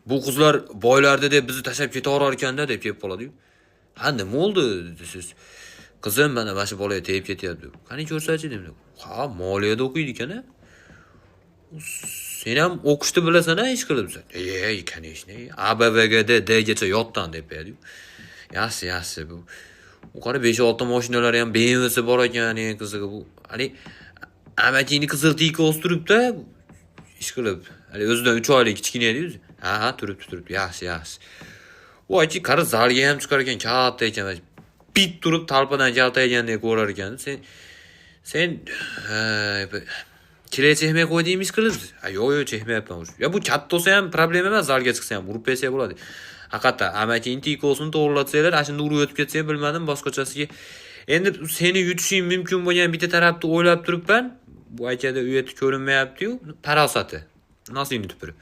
Bu qizlar boylarda deb bizni tashlab ketaverar ekanda deb kelib qoladi-yu. Ha, nima oldi desiz? Qizim mana shu bolaga tegib ketyapti. Qani ko'rsachi dedim. Ha, moliyada o'qiydi ekan-a. Sen ham o'qishni bilasan-a, ish qilibsan. Конечно. ABVGD D'gacha yotdan deb berdi. Yaxshi bu. U qara 5-6 mashinalari ham BMW'si bor ekan, qizig'i bu. Hani amakini qizil tiyka o'stiribdi, ish qilib. Hani o'zidan 3 oylik kichkina edi. Ha, turibdi. Yaxshi. U aychi qara zalga ham chiqar ekan, katta ekan. Bit turib talpadan kaltaygandek ko'rar ekan. Sen Kire chekmay qo'ydingmi ish qilib? Yo'q, chekmayapman. Ya bu katta bo'lsa ham problema emas, zalga chiqsa ham urib bersa bo'ladi. Haqiqatda amaki intikosini to'g'rilatsanglar, ashunda urib o'tib ketsa ham bilmadim boshqachasiga. Endi seni yutishing mumkin bo'lgan bitta tarafni o'ylab turibman. Bu akada uyat ko'rinmayapti-yu, parosati. Nasibni tupurib.